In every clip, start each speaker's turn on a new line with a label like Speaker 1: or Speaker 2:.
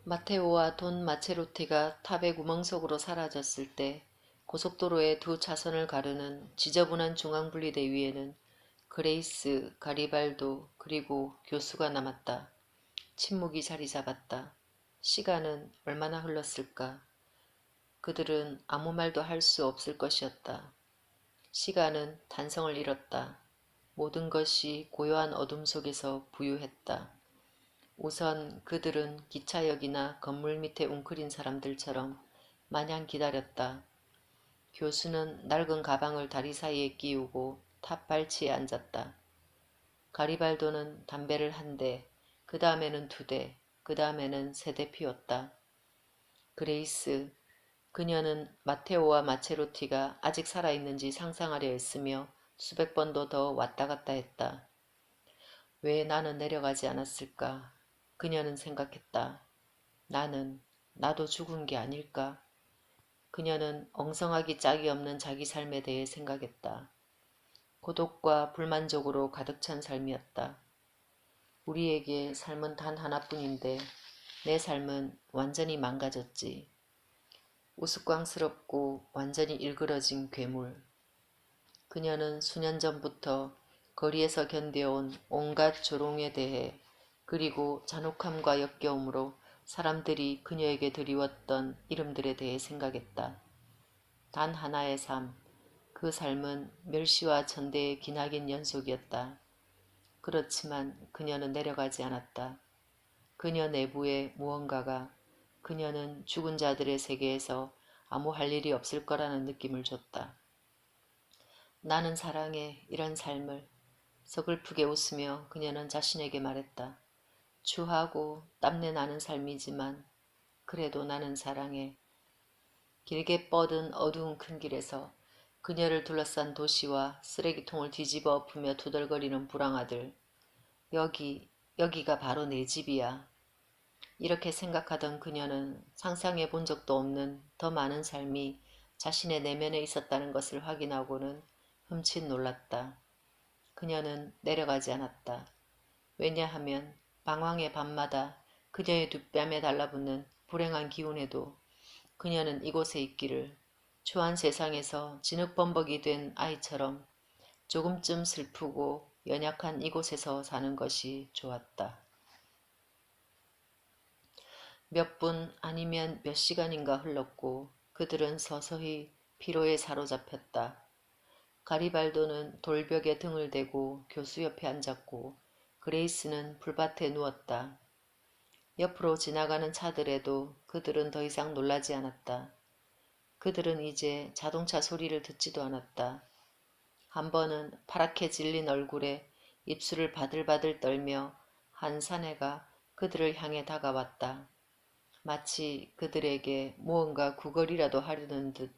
Speaker 1: 마테오와 돈 마체로티가 탑의 구멍 속으로 사라졌을 때 고속도로의 두 차선을 가르는 지저분한 중앙분리대 위에는 그레이스, 가리발도 그리고 교수가 남았다. 침묵이 자리 잡았다. 시간은 얼마나 흘렀을까? 그들은 아무 말도 할 수 없을 것이었다. 시간은 탄성을 잃었다. 모든 것이 고요한 어둠 속에서 부유했다. 우선 그들은 기차역이나 건물 밑에 웅크린 사람들처럼 마냥 기다렸다. 교수는 낡은 가방을 다리 사이에 끼우고 탑 발치에 앉았다. 가리발도는 담배를 한 대, 그 다음에는 두 대, 그 다음에는 세 대 피웠다. 그레이스, 그녀는 마테오와 마체로티가 아직 살아있는지 상상하려 했으며 수백 번도 더 왔다 갔다 했다. 왜 나는 내려가지 않았을까? 그녀는 생각했다. 나도 죽은 게 아닐까? 그녀는 엉성하기 짝이 없는 자기 삶에 대해 생각했다. 고독과 불만족으로 가득 찬 삶이었다. 우리에게 삶은 단 하나뿐인데 내 삶은 완전히 망가졌지. 우스꽝스럽고 완전히 일그러진 괴물. 그녀는 수년 전부터 거리에서 견뎌온 온갖 조롱에 대해 그리고 잔혹함과 역겨움으로 사람들이 그녀에게 드리웠던 이름들에 대해 생각했다. 단 하나의 삶, 그 삶은 멸시와 천대의 기나긴 연속이었다. 그렇지만 그녀는 내려가지 않았다. 그녀 내부의 무언가가 그녀는 죽은 자들의 세계에서 아무 할 일이 없을 거라는 느낌을 줬다. 나는 사랑해, 이런 삶을. 서글프게 웃으며 그녀는 자신에게 말했다. 추하고 땀내 나는 삶이지만 그래도 나는 사랑해. 길게 뻗은 어두운 큰 길에서 그녀를 둘러싼 도시와 쓰레기통을 뒤집어 엎으며 투덜거리는 불황아들. 여기가 바로 내 집이야. 이렇게 생각하던 그녀는 상상해 본 적도 없는 더 많은 삶이 자신의 내면에 있었다는 것을 확인하고는 흠칫 놀랐다. 그녀는 내려가지 않았다. 왜냐하면 방황의 밤마다 그녀의 두 뺨에 달라붙는 불행한 기운에도 그녀는 이곳에 있기를 초한 세상에서 진흙범벅이 된 아이처럼 조금쯤 슬프고 연약한 이곳에서 사는 것이 좋았다. 몇 분 아니면 몇 시간인가 흘렀고 그들은 서서히 피로에 사로잡혔다. 가리발도는 돌벽에 등을 대고 교수 옆에 앉았고 그레이스는 풀밭에 누웠다. 옆으로 지나가는 차들에도 그들은 더 이상 놀라지 않았다. 그들은 이제 자동차 소리를 듣지도 않았다. 한 번은 파랗게 질린 얼굴에 입술을 바들바들 떨며 한 사내가 그들을 향해 다가왔다. 마치 그들에게 무언가 구걸이라도 하려는 듯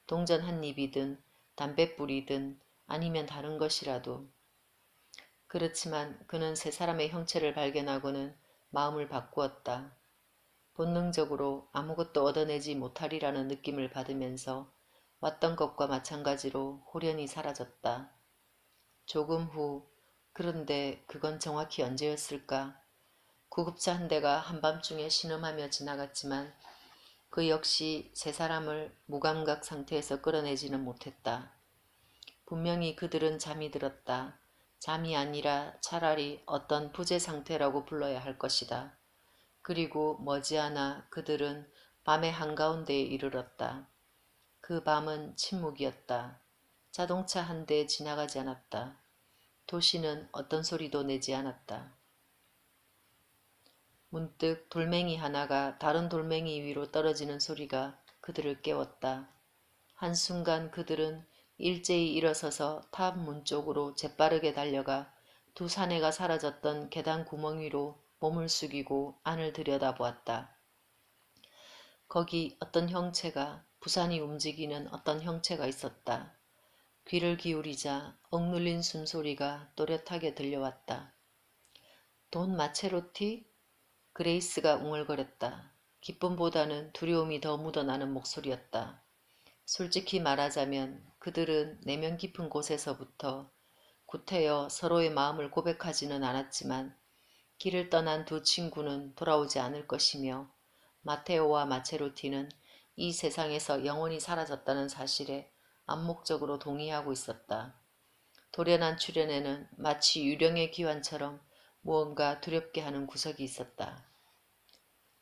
Speaker 1: 동전 한 입이든 담뱃불이든 아니면 다른 것이라도. 그렇지만 그는 세 사람의 형체를 발견하고는 마음을 바꾸었다. 본능적으로 아무것도 얻어내지 못하리라는 느낌을 받으면서 왔던 것과 마찬가지로 홀연히 사라졌다. 조금 후, 그런데 그건 정확히 언제였을까? 구급차 한 대가 한밤중에 신음하며 지나갔지만 그 역시 세 사람을 무감각 상태에서 끌어내지는 못했다. 분명히 그들은 잠이 들었다. 잠이 아니라 차라리 어떤 부재 상태라고 불러야 할 것이다. 그리고 머지않아 그들은 밤의 한가운데에 이르렀다. 그 밤은 침묵이었다. 자동차 한 대 지나가지 않았다. 도시는 어떤 소리도 내지 않았다. 문득 돌멩이 하나가 다른 돌멩이 위로 떨어지는 소리가 그들을 깨웠다. 한순간 그들은 일제히 일어서서 탑 문 쪽으로 재빠르게 달려가 두 사내가 사라졌던 계단 구멍 위로 몸을 숙이고 안을 들여다보았다. 거기 어떤 형체가 부산히 움직이는 어떤 형체가 있었다. 귀를 기울이자 억눌린 숨소리가 또렷하게 들려왔다. 돈 마체로티? 그레이스가 웅얼거렸다. 기쁨보다는 두려움이 더 묻어나는 목소리였다. 솔직히 말하자면 그들은 내면 깊은 곳에서부터 구태여 서로의 마음을 고백하지는 않았지만 길을 떠난 두 친구는 돌아오지 않을 것이며 마테오와 마체로티는 이 세상에서 영원히 사라졌다는 사실에 암묵적으로 동의하고 있었다. 돌연한 출연에는 마치 유령의 기환처럼 무언가 두렵게 하는 구석이 있었다.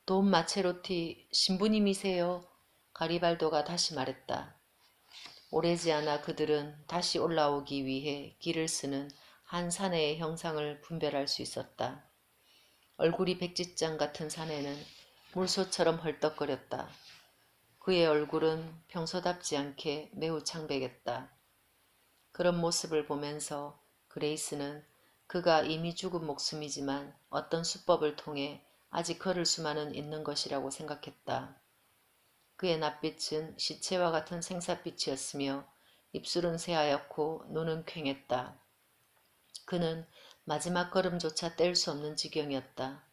Speaker 1: 돈 마체로티 신부님이세요? 가리발도가 다시 말했다. 오래지 않아 그들은 다시 올라오기 위해 길을 쓰는 한 사내의 형상을 분별할 수 있었다. 얼굴이 백지장 같은 사내는 물소처럼 헐떡거렸다. 그의 얼굴은 평소답지 않게 매우 창백했다. 그런 모습을 보면서 그레이스는 그가 이미 죽은 목숨이지만 어떤 수법을 통해 아직 걸을 수만은 있는 것이라고 생각했다. 그의 낯빛은 시체와 같은 생사빛이었으며 입술은 새하얗고 눈은 퀭했다. 그는 마지막 걸음조차 뗄 수 없는 지경이었다.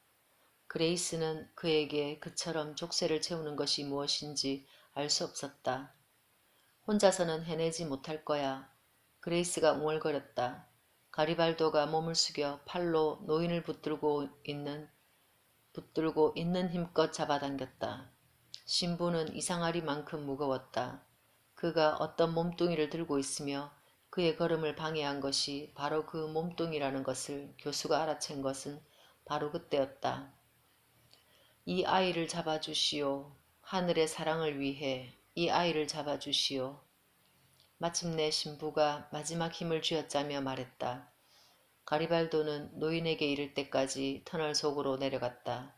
Speaker 1: 그레이스는 그에게 그처럼 족쇄를 채우는 것이 무엇인지 알 수 없었다. 혼자서는 해내지 못할 거야. 그레이스가 웅얼거렸다. 가리발도가 몸을 숙여 팔로 노인을 붙들고 있는 힘껏 잡아당겼다. 신부는 이상하리만큼 무거웠다. 그가 어떤 몸뚱이를 들고 있으며 그의 걸음을 방해한 것이 바로 그 몸뚱이라는 것을 교수가 알아챈 것은 바로 그때였다. 이 아이를 잡아주시오. 하늘의 사랑을 위해 이 아이를 잡아주시오. 마침내 신부가 마지막 힘을 쥐어짜며 말했다. 가리발도는 노인에게 이를 때까지 터널 속으로 내려갔다.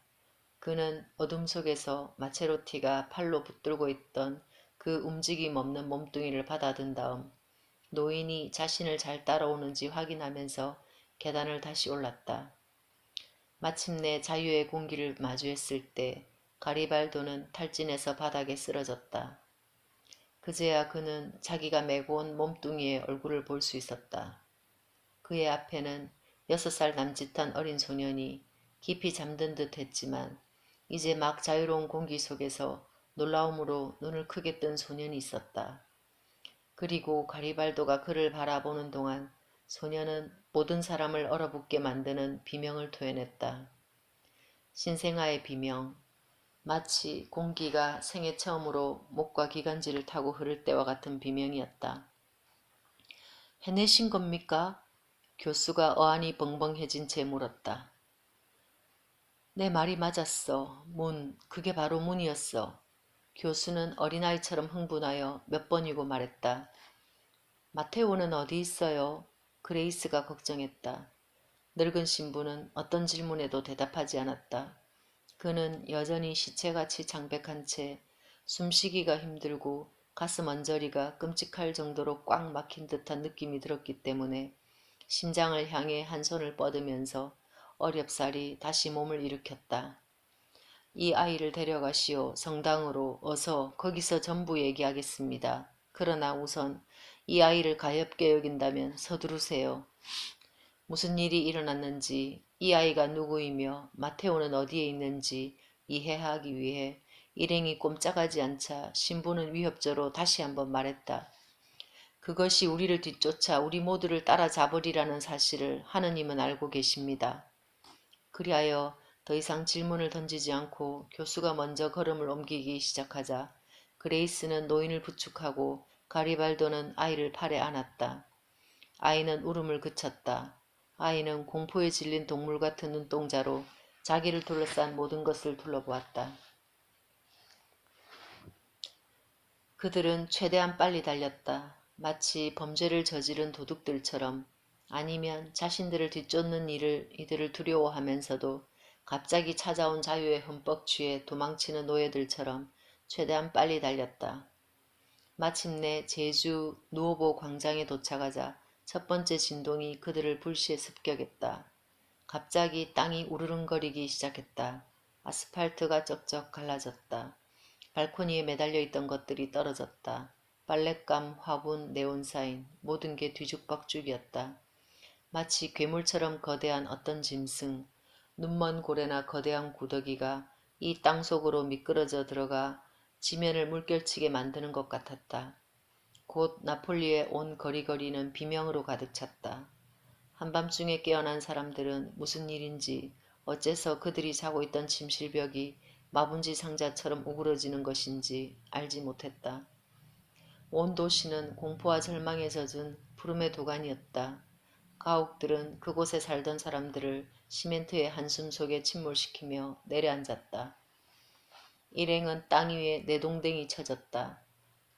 Speaker 1: 그는 어둠 속에서 마체로티가 팔로 붙들고 있던 그 움직임 없는 몸뚱이를 받아든 다음 노인이 자신을 잘 따라오는지 확인하면서 계단을 다시 올랐다. 마침내 자유의 공기를 마주했을 때 가리발도는 탈진해서 바닥에 쓰러졌다. 그제야 그는 자기가 메고 온 몸뚱이의 얼굴을 볼 수 있었다. 그의 앞에는 6살 남짓한 어린 소년이 깊이 잠든 듯 했지만 이제 막 자유로운 공기 속에서 놀라움으로 눈을 크게 뜬 소년이 있었다. 그리고 가리발도가 그를 바라보는 동안 소년은 모든 사람을 얼어붙게 만드는 비명을 토해냈다. 신생아의 비명, 마치 공기가 생애 처음으로 목과 기관지를 타고 흐를 때와 같은 비명이었다. 해내신 겁니까? 교수가 어안이 벙벙해진 채 물었다. 내 말이 맞았어. 그게 바로 문이었어. 교수는 어린아이처럼 흥분하여 몇 번이고 말했다. 마테오는 어디 있어요? 그레이스가 걱정했다. 늙은 신부는 어떤 질문에도 대답하지 않았다. 그는 여전히 시체같이 창백한 채 숨쉬기가 힘들고 가슴 언저리가 끔찍할 정도로 꽉 막힌 듯한 느낌이 들었기 때문에 심장을 향해 한 손을 뻗으면서 어렵사리 다시 몸을 일으켰다. 이 아이를 데려가시오. 성당으로 어서 거기서 전부 얘기하겠습니다. 그러나 우선 이 아이를 가엾게 여긴다면 서두르세요. 무슨 일이 일어났는지, 이 아이가 누구이며 마테오는 어디에 있는지 이해하기 위해 일행이 꼼짝하지 않자 신부는 위협조로 다시 한번 말했다. 그것이 우리를 뒤쫓아 우리 모두를 따라잡으리라는 사실을 하느님은 알고 계십니다. 그리하여 더 이상 질문을 던지지 않고 교수가 먼저 걸음을 옮기기 시작하자 그레이스는 노인을 부축하고 가리발도는 아이를 팔에 안았다. 아이는 울음을 그쳤다. 아이는 공포에 질린 동물 같은 눈동자로 자기를 둘러싼 모든 것을 둘러보았다. 그들은 최대한 빨리 달렸다. 마치 범죄를 저지른 도둑들처럼 아니면 자신들을 뒤쫓는 이들을 두려워하면서도 갑자기 찾아온 자유에 흠뻑 취해 도망치는 노예들처럼 최대한 빨리 달렸다. 마침내 제주 누오보 광장에 도착하자 첫 번째 진동이 그들을 불시에 습격했다. 갑자기 땅이 우르릉거리기 시작했다. 아스팔트가 쩍쩍 갈라졌다. 발코니에 매달려 있던 것들이 떨어졌다. 빨랫감, 화분, 네온사인, 모든 게 뒤죽박죽이었다. 마치 괴물처럼 거대한 어떤 짐승, 눈먼 고래나 거대한 구더기가 이 땅속으로 미끄러져 들어가 지면을 물결치게 만드는 것 같았다. 곧 나폴리의 온 거리거리는 비명으로 가득 찼다. 한밤중에 깨어난 사람들은 무슨 일인지 어째서 그들이 자고 있던 침실벽이 마분지 상자처럼 우그러지는 것인지 알지 못했다. 온 도시는 공포와 절망에 젖은 푸름의 도가니였다. 가옥들은 그곳에 살던 사람들을 시멘트의 한숨 속에 침몰시키며 내려앉았다. 일행은 땅 위에 내동댕이 쳐졌다.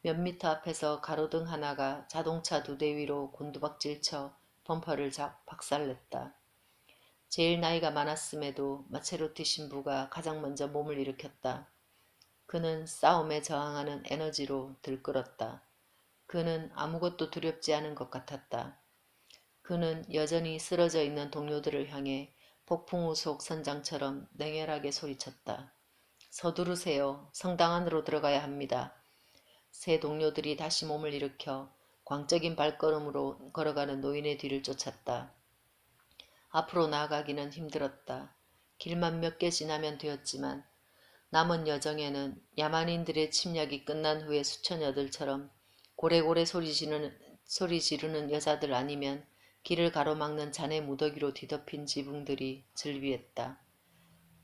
Speaker 1: 몇 미터 앞에서 가로등 하나가 자동차 2대 위로 곤두박질쳐 범퍼를 박살냈다. 제일 나이가 많았음에도 마체로티 신부가 가장 먼저 몸을 일으켰다. 그는 싸움에 저항하는 에너지로 들끓었다. 그는 아무것도 두렵지 않은 것 같았다. 그는 여전히 쓰러져 있는 동료들을 향해 폭풍우 속 선장처럼 냉혈하게 소리쳤다. 서두르세요. 성당 안으로 들어가야 합니다. 세 동료들이 다시 몸을 일으켜 광적인 발걸음으로 걸어가는 노인의 뒤를 쫓았다. 앞으로 나아가기는 힘들었다. 길만 몇 개 지나면 되었지만 남은 여정에는 야만인들의 침략이 끝난 후에 수천여들처럼 고래고래 소리 지르는 여자들 아니면 길을 가로막는 잔해 무더기로 뒤덮인 지붕들이 즐비했다.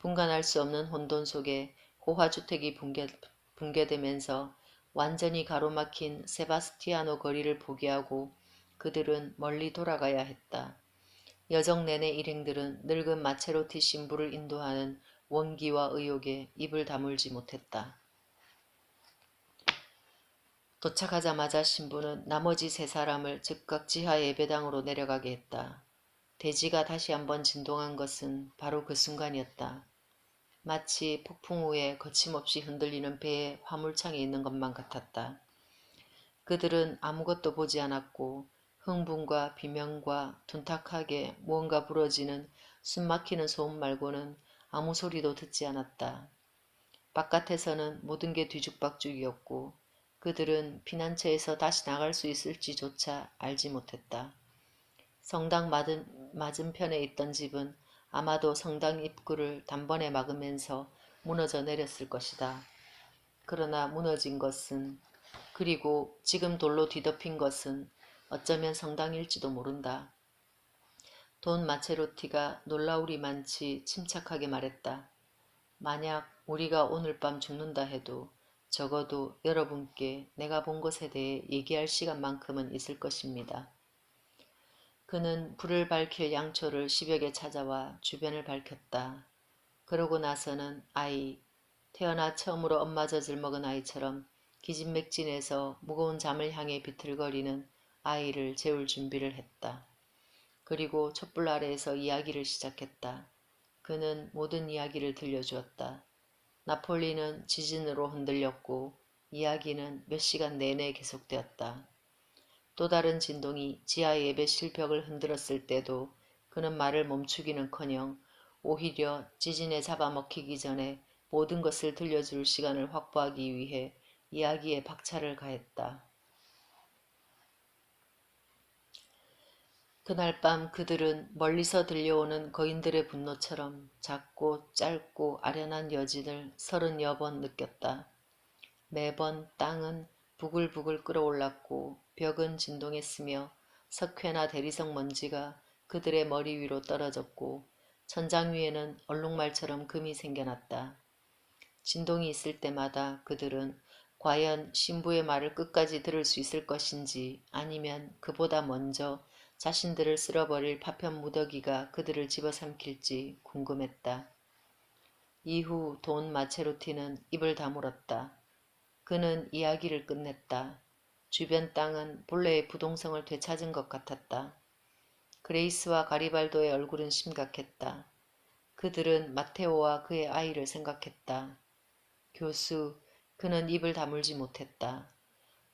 Speaker 1: 분간할 수 없는 혼돈 속에 호화주택이 붕괴되면서 완전히 가로막힌 세바스티아노 거리를 포기하고 그들은 멀리 돌아가야 했다. 여정 내내 일행들은 늙은 마체로티 신부를 인도하는 원기와 의욕에 입을 다물지 못했다. 도착하자마자 신부는 나머지 세 사람을 즉각 지하 예배당으로 내려가게 했다. 대지가 다시 한번 진동한 것은 바로 그 순간이었다. 마치 폭풍 후에 거침없이 흔들리는 배의 화물창에 있는 것만 같았다. 그들은 아무것도 보지 않았고 흥분과 비명과 둔탁하게 무언가 부러지는 숨막히는 소음 말고는 아무 소리도 듣지 않았다. 바깥에서는 모든 게 뒤죽박죽이었고 그들은 피난처에서 다시 나갈 수 있을지조차 알지 못했다. 성당 맞은편에 있던 집은 아마도 성당 입구를 단번에 막으면서 무너져 내렸을 것이다. 그러나 무너진 것은 그리고 지금 돌로 뒤덮인 것은 어쩌면 성당일지도 모른다. 돈 마체로티가 놀라우리만치 침착하게 말했다. 만약 우리가 오늘 밤 죽는다 해도 적어도 여러분께 내가 본 것에 대해 얘기할 시간만큼은 있을 것입니다. 그는 불을 밝힐 양초를 10여 개 찾아와 주변을 밝혔다. 그러고 나서는 태어나 처음으로 엄마 젖을 먹은 아이처럼 기진맥진해서 무거운 잠을 향해 비틀거리는 아이를 재울 준비를 했다. 그리고 촛불 아래에서 이야기를 시작했다. 그는 모든 이야기를 들려주었다. 나폴리는 지진으로 흔들렸고 이야기는 몇 시간 내내 계속되었다. 또 다른 진동이 지하 예배실 벽을 흔들었을 때도 그는 말을 멈추기는커녕 오히려 지진에 잡아먹히기 전에 모든 것을 들려줄 시간을 확보하기 위해 이야기에 박차를 가했다. 그날 밤 그들은 멀리서 들려오는 거인들의 분노처럼 작고 짧고 아련한 여진을 30여 번 느꼈다. 매번 땅은 부글부글 끓어올랐고 벽은 진동했으며 석회나 대리석 먼지가 그들의 머리 위로 떨어졌고 천장 위에는 얼룩말처럼 금이 생겨났다. 진동이 있을 때마다 그들은 과연 신부의 말을 끝까지 들을 수 있을 것인지 아니면 그보다 먼저 자신들을 쓸어버릴 파편 무더기가 그들을 집어삼킬지 궁금했다. 이후 돈 마체로티는 입을 다물었다. 그는 이야기를 끝냈다. 주변 땅은 본래의 부동성을 되찾은 것 같았다. 그레이스와 가리발도의 얼굴은 심각했다. 그들은 마테오와 그의 아이를 생각했다. 교수, 그는 입을 다물지 못했다.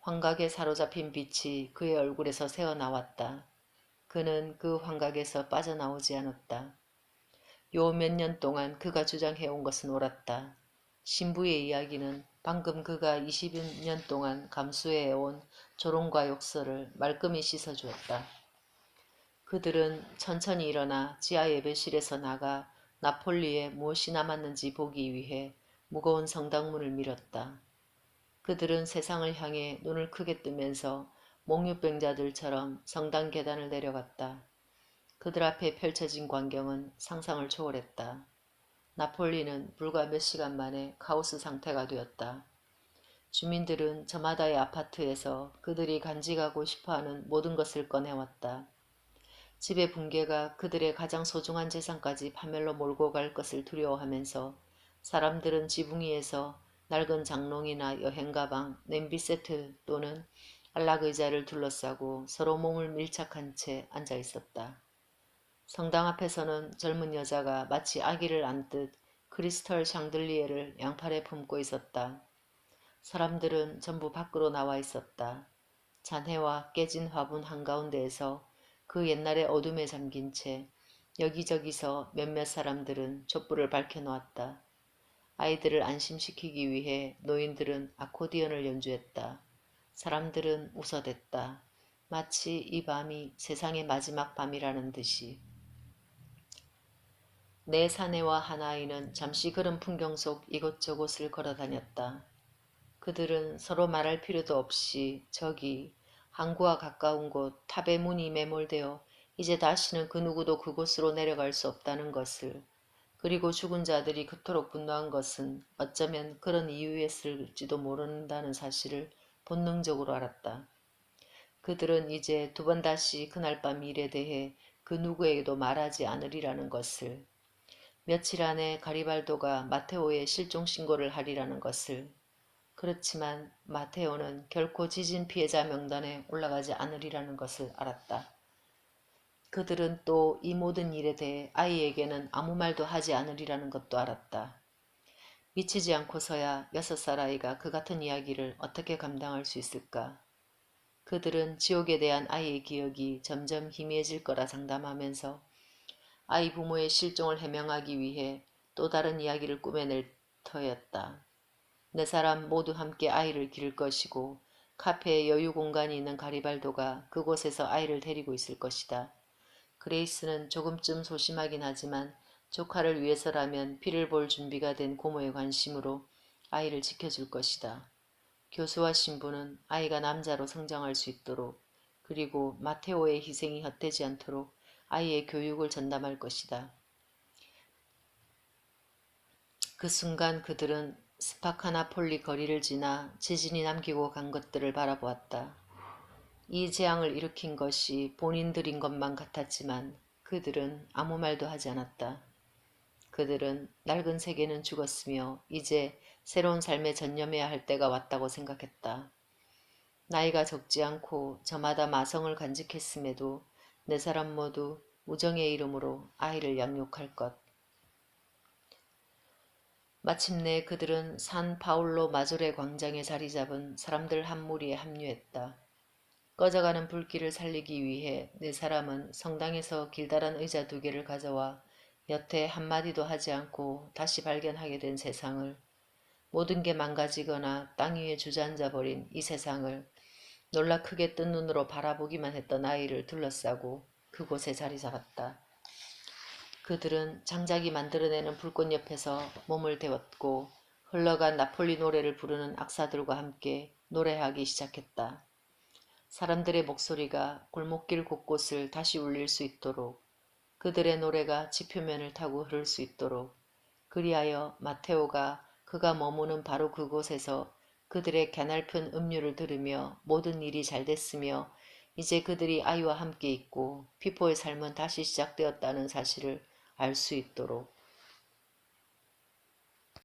Speaker 1: 환각에 사로잡힌 빛이 그의 얼굴에서 새어나왔다. 그는 그 환각에서 빠져나오지 않았다. 요 몇 년 동안 그가 주장해온 것은 옳았다. 신부의 이야기는 방금 그가 20년 동안 감수해온 조롱과 욕설을 말끔히 씻어주었다. 그들은 천천히 일어나 지하 예배실에서 나가 나폴리에 무엇이 남았는지 보기 위해 무거운 성당문을 밀었다. 그들은 세상을 향해 눈을 크게 뜨면서 몽유병자들처럼 성당 계단을 내려갔다. 그들 앞에 펼쳐진 광경은 상상을 초월했다. 나폴리는 불과 몇 시간 만에 카오스 상태가 되었다. 주민들은 저마다의 아파트에서 그들이 간직하고 싶어하는 모든 것을 꺼내왔다. 집의 붕괴가 그들의 가장 소중한 재산까지 파멸로 몰고 갈 것을 두려워하면서 사람들은 지붕 위에서 낡은 장롱이나 여행가방, 냄비 세트 또는 안락의자를 둘러싸고 서로 몸을 밀착한 채 앉아 있었다. 성당 앞에서는 젊은 여자가 마치 아기를 안듯 크리스털 샹들리에를 양팔에 품고 있었다. 사람들은 전부 밖으로 나와 있었다. 잔해와 깨진 화분 한가운데에서 그 옛날의 어둠에 잠긴 채 여기저기서 몇몇 사람들은 촛불을 밝혀놓았다. 아이들을 안심시키기 위해 노인들은 아코디언을 연주했다. 사람들은 웃어댔다. 마치 이 밤이 세상의 마지막 밤이라는 듯이. 내 사내와 한 아이는 잠시 그런 풍경 속 이곳저곳을 걸어다녔다. 그들은 서로 말할 필요도 없이 저기 항구와 가까운 곳 탑의 문이 매몰되어 이제 다시는 그 누구도 그곳으로 내려갈 수 없다는 것을, 그리고 죽은 자들이 그토록 분노한 것은 어쩌면 그런 이유였을지도 모른다는 사실을 본능적으로 알았다. 그들은 이제 두 번 다시 그날 밤 일에 대해 그 누구에게도 말하지 않으리라는 것을, 며칠 안에 가리발도가 마테오의 실종 신고를 하리라는 것을. 그렇지만 마테오는 결코 지진 피해자 명단에 올라가지 않으리라는 것을 알았다. 그들은 또 이 모든 일에 대해 아이에게는 아무 말도 하지 않으리라는 것도 알았다. 미치지 않고서야 6살 아이가 그 같은 이야기를 어떻게 감당할 수 있을까? 그들은 지옥에 대한 아이의 기억이 점점 희미해질 거라 장담하면서 아이 부모의 실종을 해명하기 위해 또 다른 이야기를 꾸며낼 터였다. 네 사람 모두 함께 아이를 기를 것이고 카페에 여유 공간이 있는 가리발도가 그곳에서 아이를 데리고 있을 것이다. 그레이스는 조금쯤 소심하긴 하지만 조카를 위해서라면 피를 볼 준비가 된 고모의 관심으로 아이를 지켜줄 것이다. 교수와 신부는 아이가 남자로 성장할 수 있도록, 그리고 마테오의 희생이 헛되지 않도록 아이의 교육을 전담할 것이다. 그 순간 그들은 스파카나폴리 거리를 지나 지진이 남기고 간 것들을 바라보았다. 이 재앙을 일으킨 것이 본인들인 것만 같았지만 그들은 아무 말도 하지 않았다. 그들은 낡은 세계는 죽었으며 이제 새로운 삶에 전념해야 할 때가 왔다고 생각했다. 나이가 적지 않고 저마다 마성을 간직했음에도 네 사람 모두 우정의 이름으로 아이를 양육할 것. 마침내 그들은 산 파울로 마조레 광장에 자리 잡은 사람들 한 무리에 합류했다. 꺼져가는 불길을 살리기 위해 네 사람은 성당에서 길다란 의자 2개를 가져와 여태 한마디도 하지 않고 다시 발견하게 된 세상을, 모든 게 망가지거나 땅 위에 주저앉아 버린 이 세상을 놀라 크게 뜬 눈으로 바라보기만 했던 아이를 둘러싸고 그곳에 자리 잡았다. 그들은 장작이 만들어내는 불꽃 옆에서 몸을 데웠고 흘러간 나폴리 노래를 부르는 악사들과 함께 노래하기 시작했다. 사람들의 목소리가 골목길 곳곳을 다시 울릴 수 있도록, 그들의 노래가 지표면을 타고 흐를 수 있도록, 그리하여 마테오가 그가 머무는 바로 그곳에서 그들의 가냘픈 음료를 들으며 모든 일이 잘 됐으며 이제 그들이 아이와 함께 있고 피포의 삶은 다시 시작되었다는 사실을 알 수 있도록.